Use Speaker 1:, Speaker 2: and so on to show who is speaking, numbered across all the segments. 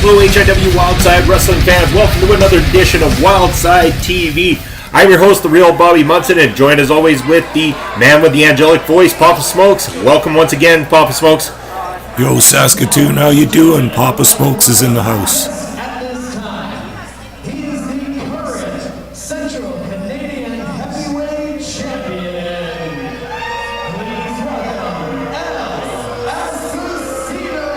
Speaker 1: Hello, H.I.W. Wildside wrestling fans. Welcome to another edition of Wildside TV. I'm your host, the real Bobby Munson, and joined as always with the man with the angelic voice, Papa Smokes. Welcome once again, Papa Smokes.
Speaker 2: Yo, Saskatoon, how you doing? Papa Smokes is in the house.
Speaker 3: At this time, he is the current Central Canadian Heavyweight Champion. Please welcome Asesino.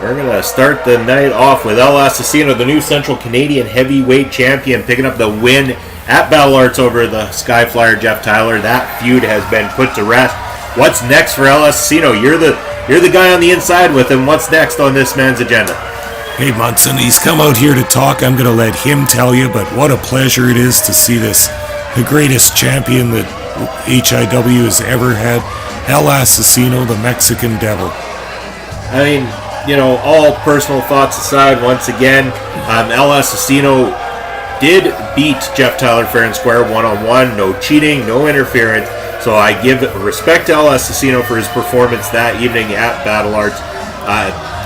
Speaker 1: We're going to start the night off with Asesino, the new Central Canadian Heavyweight Champion, picking up the win at Battle Arts over the Skyflyer Jeff Tyler. That feud has been put to rest. What's next for Asesino? You're the guy on the inside with him. What's next on this man's agenda?
Speaker 2: Hey, Munson, he's come out here to talk. I'm going to let him tell you, but what a pleasure it is to see this, the greatest champion that H.I.W. has ever had, Asesino, the Mexican Devil.
Speaker 1: I mean, you know, all personal thoughts aside, once again, Asesino did beat Jeff Tyler fair and square, one-on-one, no cheating, no interference. So I give respect to Asesino for his performance that evening at Battle Arts.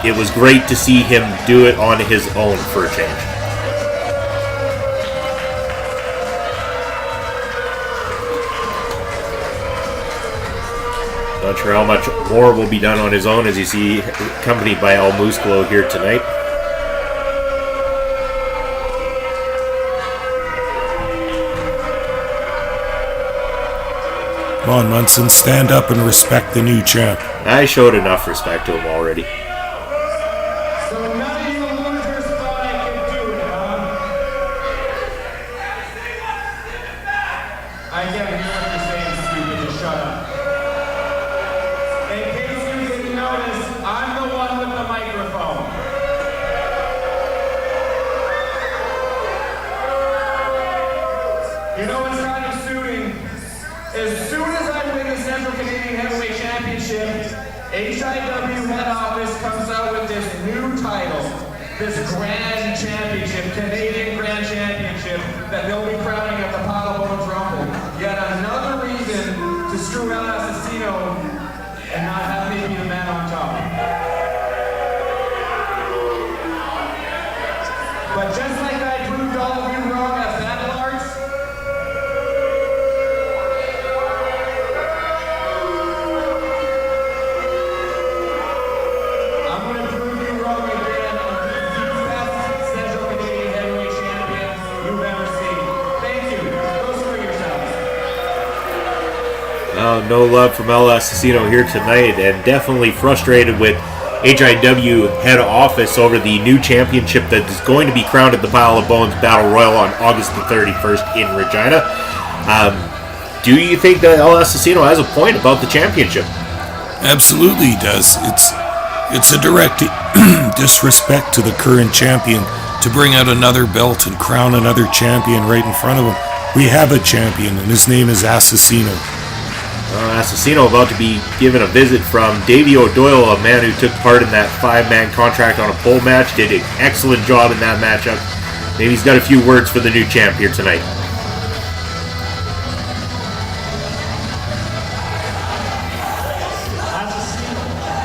Speaker 1: It was great to see him do it on his own for a change. Not sure how much more will be done on his own, as you see accompanied by El Musclo here tonight.
Speaker 2: Come on, Munson, stand up and respect the new champ.
Speaker 1: I showed enough respect to him already.
Speaker 3: So none of you losers thought I could do it, huh? I get it, you're saying stupid, just shut up. In case you didn't notice, I'm the one with the microphone. You know what's kind of suiting? As soon as I win the Central Canadian Heavyweight Championship, H.I.W. head office comes out with this new title, this Grand Championship, Canadian Grand Championship, that they'll be crowning at the Pile of Bones Rumble. Yet another reason to screw out Asesino and not have me be the man on top. But just like I proved all of you wrong at Battle Arts, I'm going to prove you wrong again and be the best Central Canadian Heavyweight Champion you've ever seen. Thank you. Go screw yourselves.
Speaker 1: No love from Asesino here tonight, and definitely frustrated with H.I.W. head office over the new championship that is going to be crowned at the Pile of Bones Battle Royal on August the 31st in Regina. Do you think that Asesino has a point about the championship?
Speaker 2: Absolutely he does. It's a direct disrespect to the current champion to bring out another belt and crown another champion right in front of him. We have a champion, and his name is Asesino.
Speaker 1: Asesino about to be given a visit from Davy O'Doyle, a man who took part in that 5-man contract on a pole match, did an excellent job in that matchup. Maybe he's got a few words for the new champ here tonight.
Speaker 3: Asesino,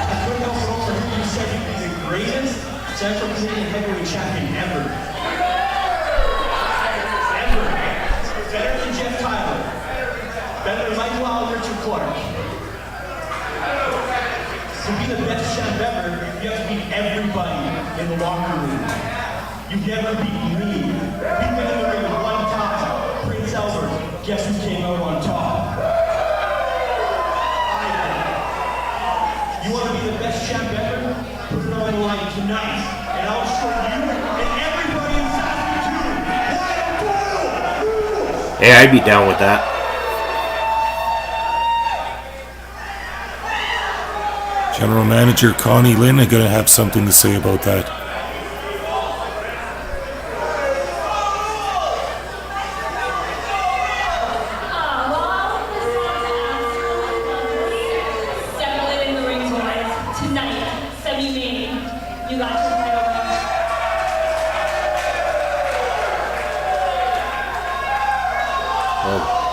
Speaker 3: I couldn't help but overhear you said you'd be the greatest Central Canadian Heavyweight Champion ever. Ever. Better than Jeff Tyler. Better than Mike Wilder to Clark. To be the best champ ever, you have to beat everybody in the locker room. You've never beaten me. We've been in the ring one time. Prince Albert, guess who came out on top? You want to be the best champ ever? Put it on the line tonight, and I'll show you and everybody in Saskatoon what a fool!
Speaker 1: Hey, I'd be down with that.
Speaker 2: General Manager Connie Lynn are going to have something to say about that.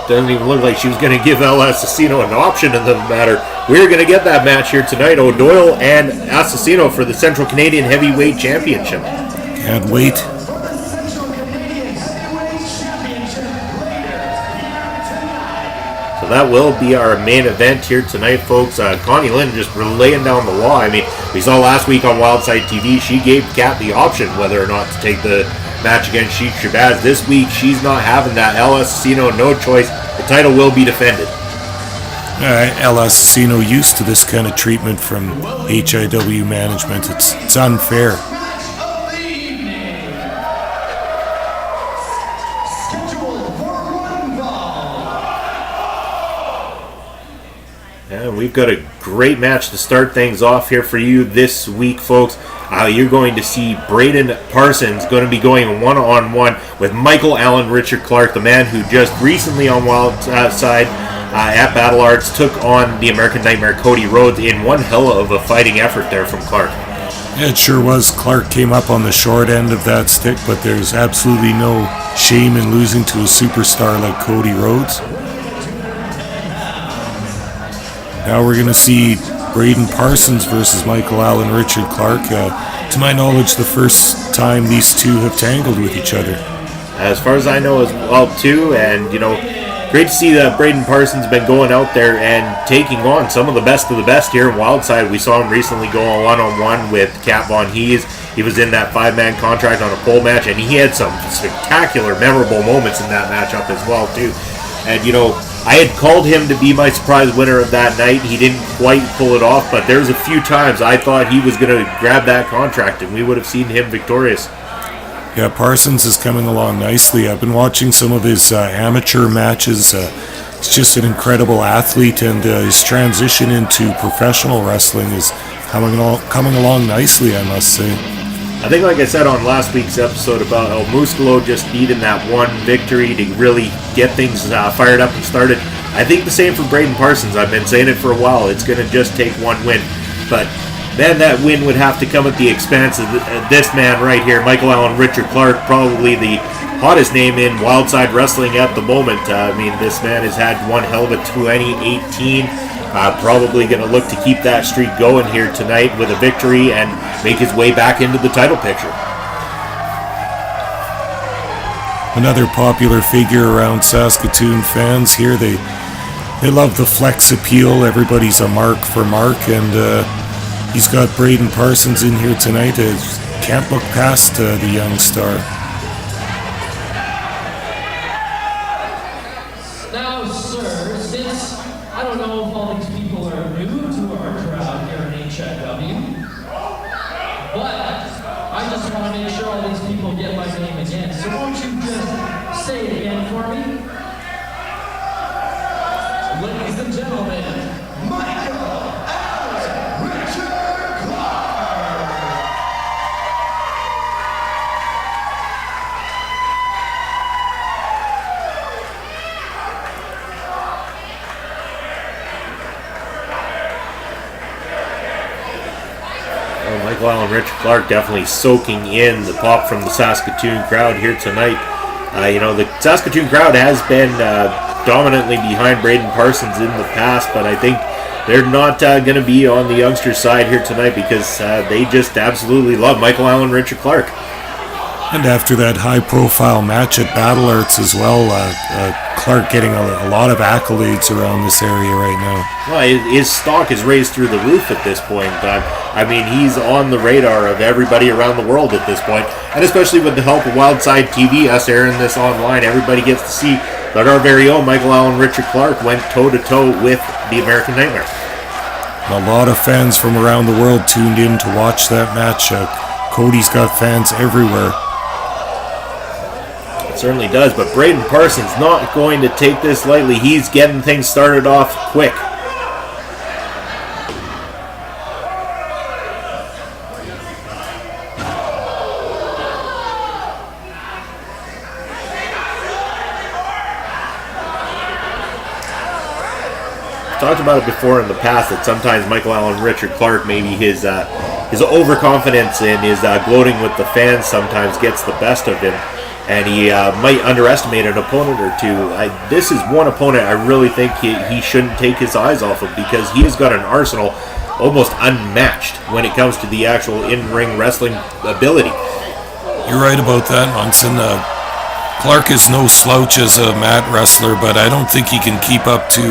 Speaker 1: Doesn't even look like she was going to give Asesino an option in the matter. we're going to get that match here tonight. O'Doyle and Asesino for the Central Canadian Heavyweight Championship.
Speaker 2: Can't wait.
Speaker 1: So that will be our main event here tonight, folks. Connie Lynn just laying down the law. I mean, we saw last week on Wildside TV, she gave Kat the option whether or not to take the match against H.I.W. This week, she's not having that. Asesino, no choice. The title will be defended.
Speaker 2: Asesino used to this kind of treatment from H.I.W. management. It's unfair.
Speaker 1: And we've got a great match to start things off here for you this week, folks. You're going to see Brayden Parsons going to be going one-on-one with Michael Allen Richard Clark, the man who just recently on Wildside at Battle Arts took on the American Nightmare Cody Rhodes in one hell of a fighting effort there from Clark.
Speaker 2: Yeah, it sure was. Clark came up on the short end of that stick, but there's absolutely no shame in losing to a superstar like Cody Rhodes. Now we're going to see Brayden Parsons versus Michael Allen Richard Clark. To my knowledge, the first time these two have tangled with each other.
Speaker 1: As far as I know as well, too. And, great to see that Brayden Parsons been going out there and taking on some of the best here in Wildside. We saw him recently go on one-on-one with Kat Von Hees. He was in that 5-man contract on a pole match, and he had some spectacular, memorable moments in that matchup as well, too. And, I had called him to be my surprise winner of that night. He didn't quite pull it off, but there's a few times I thought he was going to grab that contract, and we would have seen him victorious.
Speaker 2: Yeah, Parsons is coming along nicely. I've been watching some of his amateur matches. He's just an incredible athlete, and his transition into professional wrestling is coming along nicely, I must say.
Speaker 1: I think, like I said on last week's episode about El Musculo just needing that one victory to really get things fired up and started. I think the same for Brayden Parsons. I've been saying it for a while. It's going to just take one win. But then that win would have to come at the expense of this man right here, Michael Allen Richard Clark, probably the hottest name in Wildside wrestling at the moment. I mean, this man has had one hell of a 2018. Probably going to look to keep that streak going here tonight with a victory and make his way back into the title picture.
Speaker 2: Another popular figure around Saskatoon fans here. They love the flex appeal. Everybody's a mark for Mark, and he's got Brayden Parsons in here tonight. Can't look past the young star.
Speaker 3: Now, sir, since I don't know if all these people are new to our crowd here in H.I.W, but I just want to make sure all these people get my name again. So won't you just say it again for me? Ladies and gentlemen, Michael Allen Richard Clark.
Speaker 1: Michael Allen Richard Clark definitely soaking in the pop from the Saskatoon crowd here tonight. The Saskatoon crowd has been dominantly behind Brayden Parsons in the past, but I think they're not going to be on the youngster side here tonight because they just absolutely love Michael Allen Richard Clark.
Speaker 2: And after that high-profile match at Battle Arts as well, Clark getting a lot of accolades around this area right now.
Speaker 1: Well, his stock is raised through the roof at this point. I mean, he's on the radar of everybody around the world at this point, and especially with the help of Wildside TV, us airing this online, everybody gets to see that our very own Michael Allen Richard Clark went toe-to-toe with the American Nightmare.
Speaker 2: A lot of fans from around the world tuned in to watch that match. Cody's got fans everywhere.
Speaker 1: Certainly does, but Brayden Parsons not going to take this lightly. He's getting things started off quick. Talked about it before in the past that sometimes Michael Allen Richard Clark, maybe his overconfidence and his gloating with the fans sometimes gets the best of him. and he might underestimate an opponent or two. This is one opponent I really think he shouldn't take his eyes off of, because he has got an arsenal almost unmatched when it comes to the actual in-ring wrestling ability.
Speaker 2: You're right about that, Munson. Clark is no slouch as a mat wrestler, but I don't think he can keep up to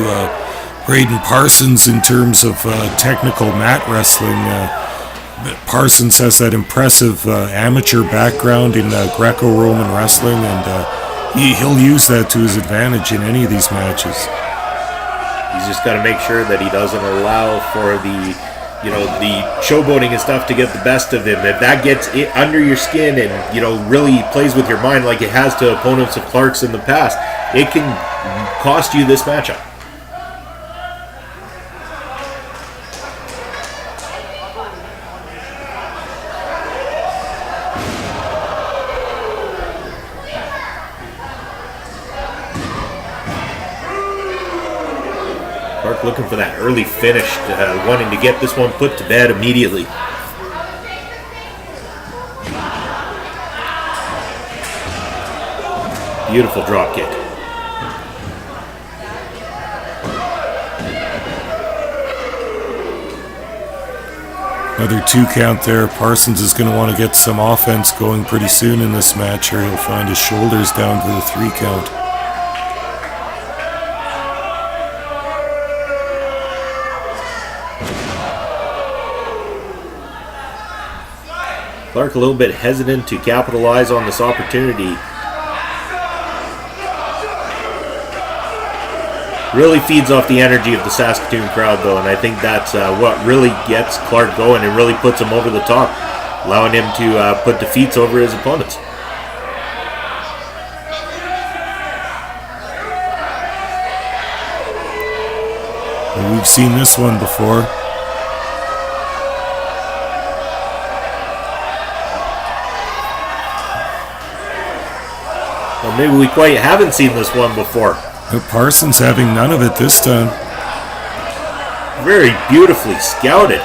Speaker 2: Brayden Parsons in terms of technical mat wrestling. Parsons has that impressive amateur background in Greco-Roman wrestling, and he'll use that to his advantage in any of these matches.
Speaker 1: He's just got to make sure that he doesn't allow for the showboating and stuff to get the best of him. If that gets under your skin and, really plays with your mind like it has to opponents of Clark's in the past, it can cost you this matchup. Clark looking for that early finish, wanting to get this one put to bed immediately. Beautiful drop kick.
Speaker 2: Another 2 count there. Parsons is going to want to get some offense going pretty soon in this match, or he'll find his shoulders down for the 3 count.
Speaker 1: Clark a little bit hesitant to capitalize on this opportunity. Really feeds off the energy of the Saskatoon crowd, though, and I think that's what really gets Clark going and really puts him over the top, allowing him to put defeats over his opponents.
Speaker 2: And we've seen this one before.
Speaker 1: Well, maybe we quite haven't seen this one before.
Speaker 2: But Parsons having none of it this time.
Speaker 1: Very beautifully scouted.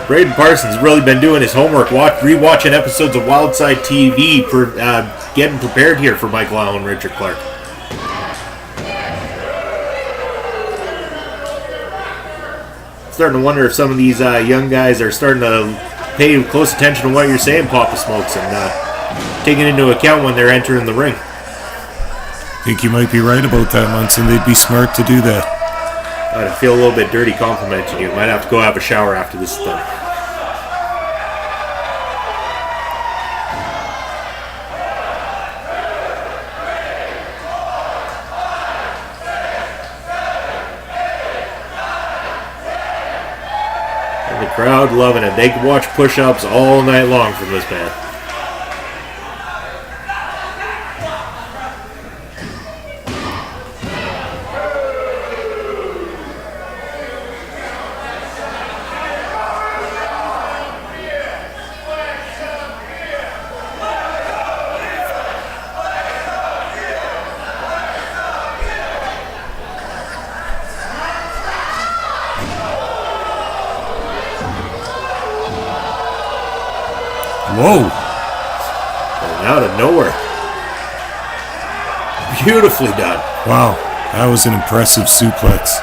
Speaker 1: Brayden Parsons really been doing his homework, rewatching episodes of Wildside TV, for getting prepared here for Michael Allen Richard Clark. Starting to wonder if some of these young guys are starting to pay close attention to what you're saying, Papa Smokes, and taking into account when they're entering the ring.
Speaker 2: I think you might be right about that, Munson. They'd be smart to do that.
Speaker 1: I feel a little bit dirty complimenting you. Might have to go have a shower after this is done. And the crowd loving it. They can watch push-ups all night long from this man.
Speaker 2: Whoa!
Speaker 1: And out of nowhere. Beautifully done.
Speaker 2: Wow, that was an impressive suplex.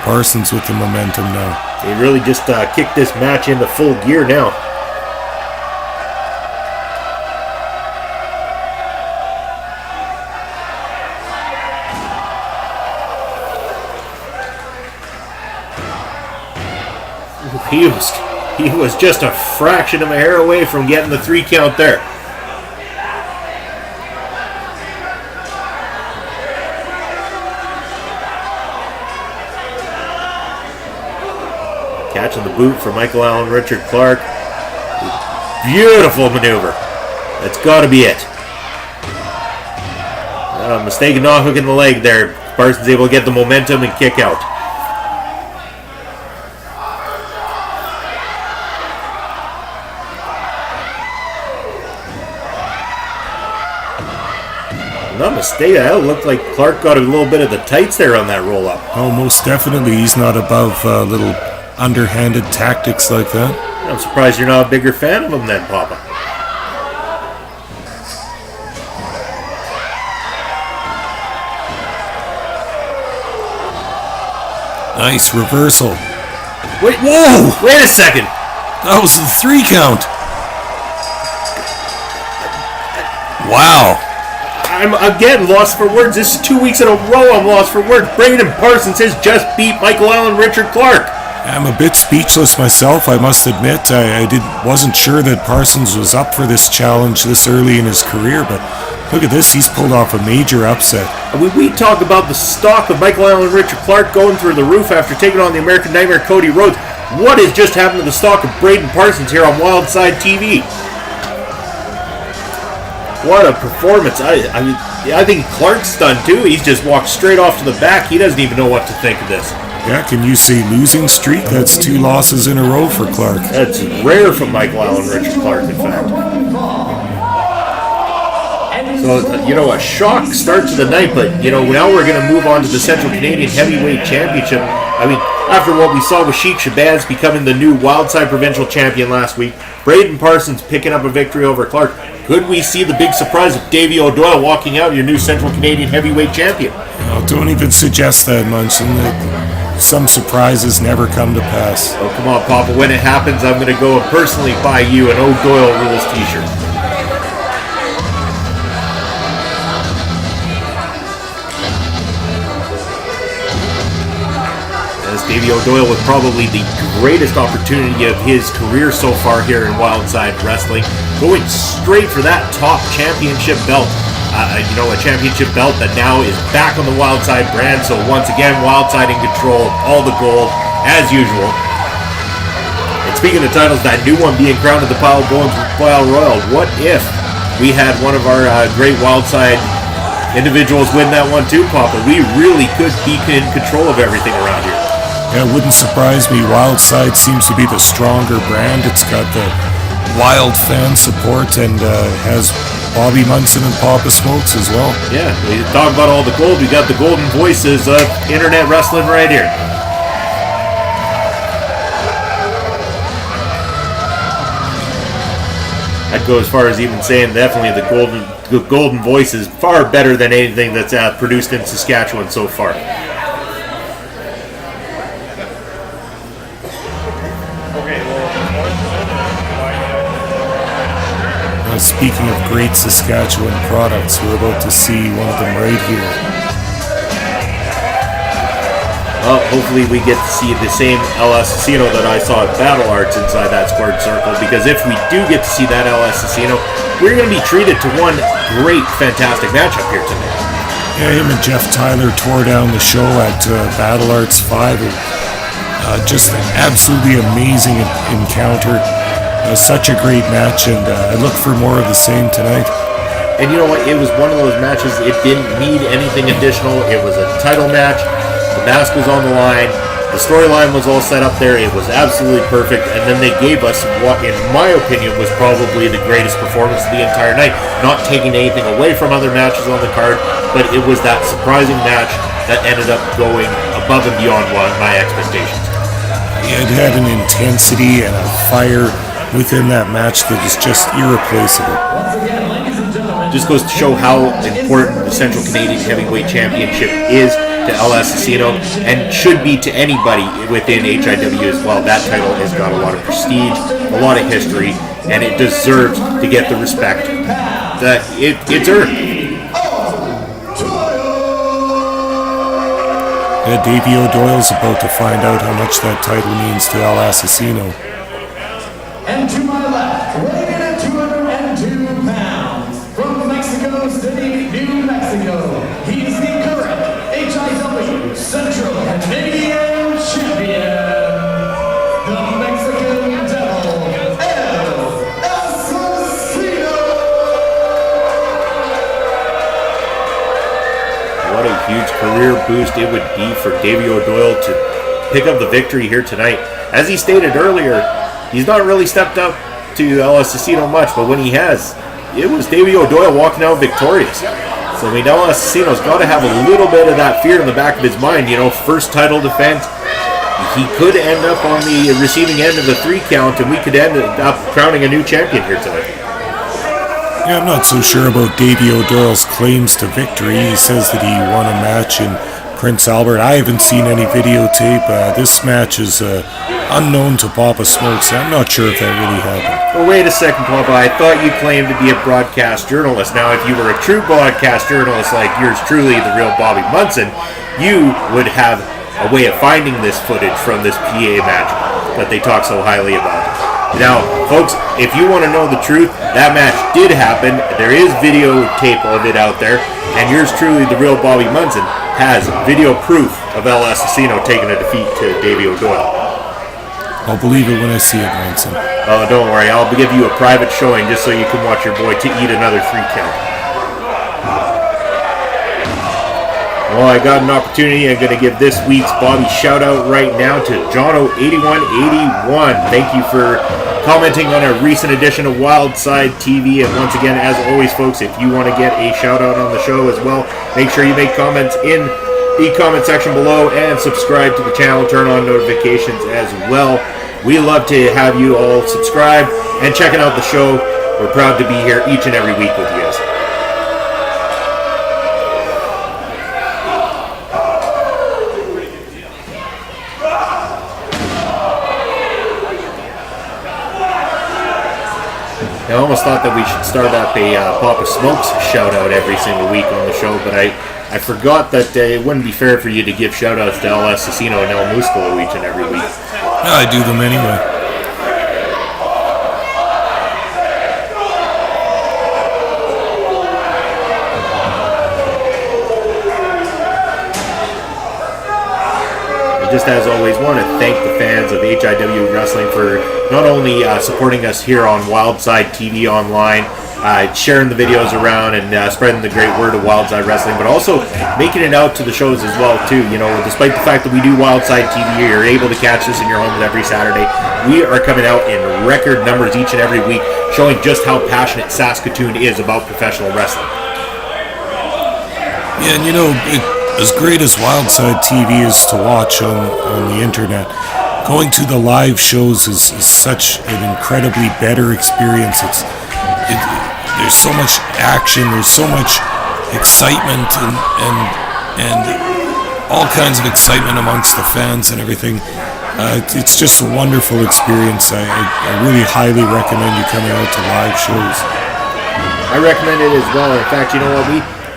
Speaker 2: Parsons with the momentum now.
Speaker 1: They really just kicked this match into full gear now. He was just a fraction of a hair away from getting the 3 count there. Catching the boot for Michael Allen Richard Clark. Beautiful maneuver. That's got to be it. Mistake of not hooking the leg there. Parsons able to get the momentum and kick out. Not mistake, that looked like Clark got a little bit of the tights there on that roll-up.
Speaker 2: Oh, most definitely. He's not above little underhanded tactics like that.
Speaker 1: I'm surprised you're not a bigger fan of him then, Papa.
Speaker 2: Nice reversal.
Speaker 1: Wait, whoa! Wait a second.
Speaker 2: That was the 3 count. Wow.
Speaker 1: I'm again lost for words. This is 2 weeks in a row I'm lost for words. Brayden Parsons has just beat Michael Allen Richard Clark.
Speaker 2: I'm a bit speechless myself, I must admit. I wasn't sure that Parsons was up for this challenge this early in his career, but look at this. He's pulled off a major upset.
Speaker 1: We talk about the stock of Michael Allen Richard Clark going through the roof after taking on the American Nightmare Cody Rhodes. What has just happened to the stock of Brayden Parsons here on Wildside TV? What a performance. I think Clark's stunned too. He's just walked straight off to the back. He doesn't even know what to think of this.
Speaker 2: Yeah, can you say losing streak? That's 2 losses in a row for Clark.
Speaker 1: That's rare from Michael Allen Richard Clark, in fact. So, a shock start to the night, but, now we're going to move on to the Central Canadian Heavyweight Championship. I mean, after what we saw with H.I.W becoming the new Wildside Provincial Champion last week, Brayden Parsons picking up a victory over Clark, could we see the big surprise of Davy O'Doyle walking out your new Central Canadian Heavyweight Champion?
Speaker 2: Oh, don't even suggest that, Munson. Some surprises never come to pass.
Speaker 1: Oh, come on, Papa. When it happens, I'm going to go and personally buy you an O'Doyle Rules t-shirt. Davy O'Doyle with probably the greatest opportunity of his career so far here in Wildside Wrestling, going straight for that top championship belt. A championship belt that now is back on the Wildside brand. So once again, Wildside in control of all the gold as usual. And speaking of titles, that new one being crowned at the Pile of Bones Battle Royal. What if we had one of our great Wildside individuals win that one too, Papa? We really could be in control of everything around here.
Speaker 2: Yeah, it wouldn't surprise me. Wildside seems to be the stronger brand. It's got the wild fan support and has Bobby Munson and Papa Smokes as well.
Speaker 1: Yeah, we talk about all the gold. We got the golden voices of internet wrestling right here. I'd go as far as even saying definitely the golden voice is far better than anything that's produced in Saskatchewan so far.
Speaker 2: Speaking of great Saskatchewan products, we're about to see one of them right here.
Speaker 1: Well, hopefully we get to see the same Asesino that I saw at Battle Arts inside that squared circle, because if we do get to see that Asesino, we're going to be treated to one great, fantastic matchup here tonight.
Speaker 2: Yeah, him and Jeff Tyler tore down the show at Battle Arts 5. Just an absolutely amazing encounter. Such a great match, and I look for more of the same tonight.
Speaker 1: And you know what? It was one of those matches, it didn't need anything additional. It was a title match. The mask was on the line. The storyline was all set up there. It was absolutely perfect. And then they gave us what, in my opinion, was probably the greatest performance of the entire night. Not taking anything away from other matches on the card, but it was that surprising match that ended up going above and beyond my expectations.
Speaker 2: It had an intensity and a fire within that match that is just irreplaceable.
Speaker 1: Just goes to show how important the Central Canadian Heavyweight Championship is to Asesino, and should be to anybody within H.I.W as well. That title has got a lot of prestige, a lot of history, and it deserves to get the respect that it's earned.
Speaker 2: Davy O'Doyle's about to find out how much that title means to Asesino.
Speaker 3: And to my left, weighing in at 202 pounds, from Mexico City, New Mexico, he's the current H.I.W Central Canadian Champion, the Mexican Devil, Asesino!
Speaker 1: What a huge career boost it would be for Davy O'Doyle to pick up the victory here tonight. As he stated earlier, he's not really stepped up to Asesino much, but when he has, it was Davy O'Doyle walking out victorious. So, I mean, Asesino's got to have a little bit of that fear in the back of his mind, first title defense. he could end up on the receiving end of the 3 count, and we could end up crowning a new champion here tonight.
Speaker 2: Yeah, I'm not so sure about Davy O'Doyle's claims to victory. He says that he won a match in Prince Albert. I haven't seen any videotape. This match is unknown to Papa Smokes. I'm not sure if that really happened.
Speaker 1: Well, wait a second, Papa. I thought you claimed to be a broadcast journalist. Now, if you were a true broadcast journalist like yours truly, the real Bobby Munson, you would have a way of finding this footage from this PA match that they talk so highly about. Now, folks, if you want to know the truth, that match did happen. There is videotape of it out there, and yours truly, the real Bobby Munson, has video proof of El Asesino taking a defeat to Davy O'Doyle.
Speaker 2: I'll believe it when I see it, Munson.
Speaker 1: Oh, don't worry. I'll give you a private showing just so you can watch your boy to eat another 3 count. Well, I got an opportunity. I'm going to give this week's Bobby shout out right now to Jono8181. Thank you for commenting on a recent edition of Wildside TV. And once again, as always, folks, if you want to get a shout out on the show as well, make sure you make comments in the comment section below and subscribe to the channel. Turn on notifications as well. We love to have you all subscribe and checking out the show. We're proud to be here each and every week with you guys. I almost thought that we should start up a Papa Smokes shout out every single week on the show, but I forgot that it wouldn't be fair for you to give shout outs to El Asesino and El Muscolo each and every week.
Speaker 2: No, I do them anyway.
Speaker 1: Just as always, want to thank the fans of H.I.W. Wrestling for not only supporting us here on Wildside TV online, sharing the videos around and spreading the great word of Wildside Wrestling, but also making it out to the shows as well too. You know, despite the fact that we do Wildside TV, you're able to catch us in your homes every Saturday. We are coming out in record numbers each and every week, showing just how passionate Saskatoon is about professional wrestling.
Speaker 2: Yeah, and you know, as great as Wildside TV is to watch on the internet, going to the live shows is such an incredibly better experience. There's so much action, there's so much excitement and all kinds of excitement amongst the fans and everything. It's just a wonderful experience. I really highly recommend you coming out to live shows.
Speaker 1: I recommend it as well. In fact, you know what,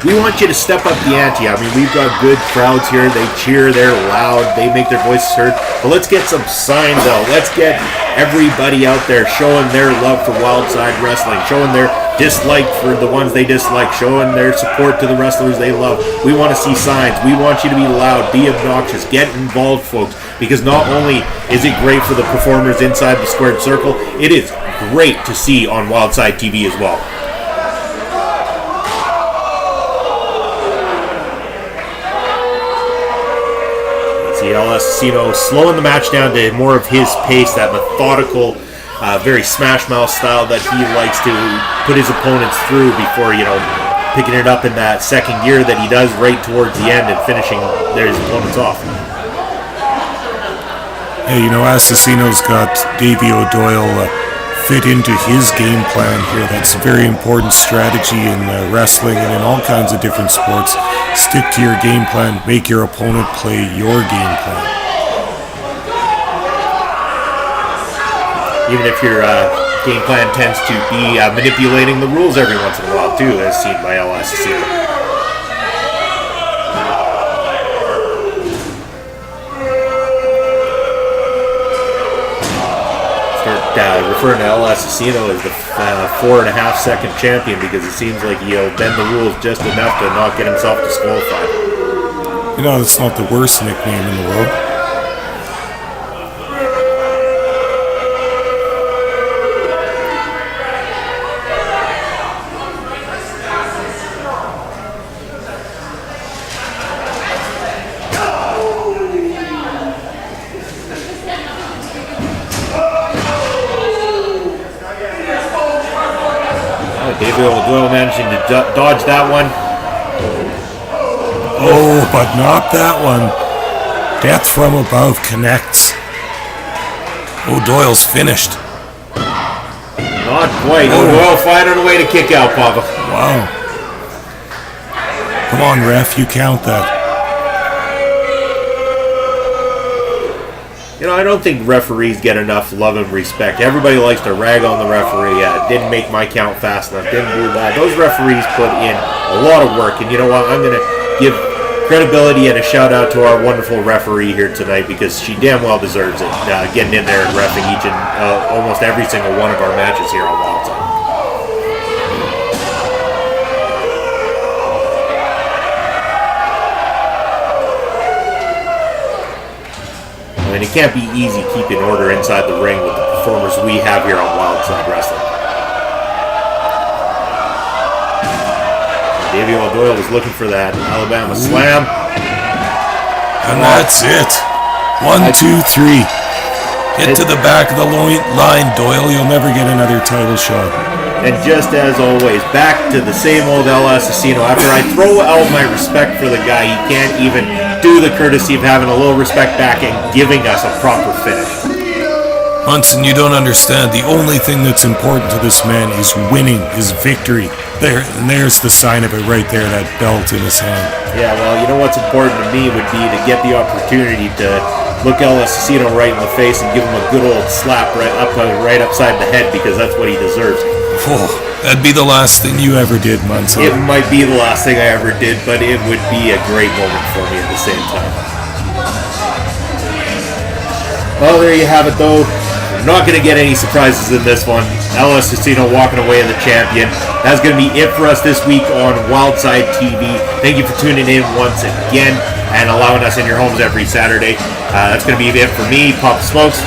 Speaker 1: we want you to step up the ante. I mean, we've got good crowds here. They cheer, they're loud, they make their voices heard. But let's get some signs out. Let's get everybody out there showing their love for Wildside Wrestling, showing their dislike for the ones they dislike, showing their support to the wrestlers they love. We want to see signs. We want you to be loud, be obnoxious, get involved, folks, because not only is it great for the performers inside the squared circle, it is great to see on Wildside TV as well. El Asesino slowing the match down to more of his pace, that methodical, very Smash Mouth style that he likes to put his opponents through before, you know, picking it up in that second gear that he does right towards the end and finishing his opponents off.
Speaker 2: Hey, you know, Asesino's got Davy O'Doyle fit into his game plan here. That's a very important strategy in wrestling and in all kinds of different sports. Stick to your game plan. Make your opponent play your game plan.
Speaker 1: Even if your game plan tends to be manipulating the rules every once in a while too, as seen by El Asesino. Referring to El Asesino as the 4.5 second champion because it seems like he'll bend the rules just enough to not get himself disqualified.
Speaker 2: You know, that's not the worst nickname in the world.
Speaker 1: Davy O'Doyle managing to dodge that one.
Speaker 2: Oh, but not that one. Death from above connects. O'Doyle's finished.
Speaker 1: Not quite. O'Doyle finding a way to kick out, Papa.
Speaker 2: Wow. Come on, ref, you count that.
Speaker 1: You know, I don't think referees get enough love and respect. Everybody likes to rag on the referee. Didn't make my count fast enough. Didn't do that. Those referees put in a lot of work. And you know what? I'm going to give credibility and a shout out to our wonderful referee here tonight because she damn well deserves it. Getting in there and reffing each and almost every single one of our matches here on Wildside. I mean, it can't be easy keeping order inside the ring with the performers we have here on Wildside Wrestling. Davy O'Doyle was looking for that Alabama slam.
Speaker 2: And that's it. 1, 2, 3. Hit to the back of the line, Doyle. You'll never get another title shot.
Speaker 1: And just as always, back to the same old El Asesino. After I throw out my respect for the guy, he can't even do the courtesy of having a little respect back and giving us a proper finish.
Speaker 2: Munson, you don't understand. The only thing that's important to this man is winning, is victory. There, and there's the sign of it right there, that belt in his hand.
Speaker 1: Yeah, well, you know what's important to me would be to get the opportunity to look El Asesino right in the face and give him a good old slap right upside the head because that's what he deserves.
Speaker 2: Oh, that'd be the last thing you ever did, Munson.
Speaker 1: It might be the last thing I ever did, but it would be a great moment for me at the same time. Well, there you have it, though. We're not going to get any surprises in this one. El Asesino walking away as the champion. That's going to be it for us this week on Wildside TV. Thank you for tuning in once again and allowing us in your homes every Saturday. That's going to be it for me, Papa Smokes.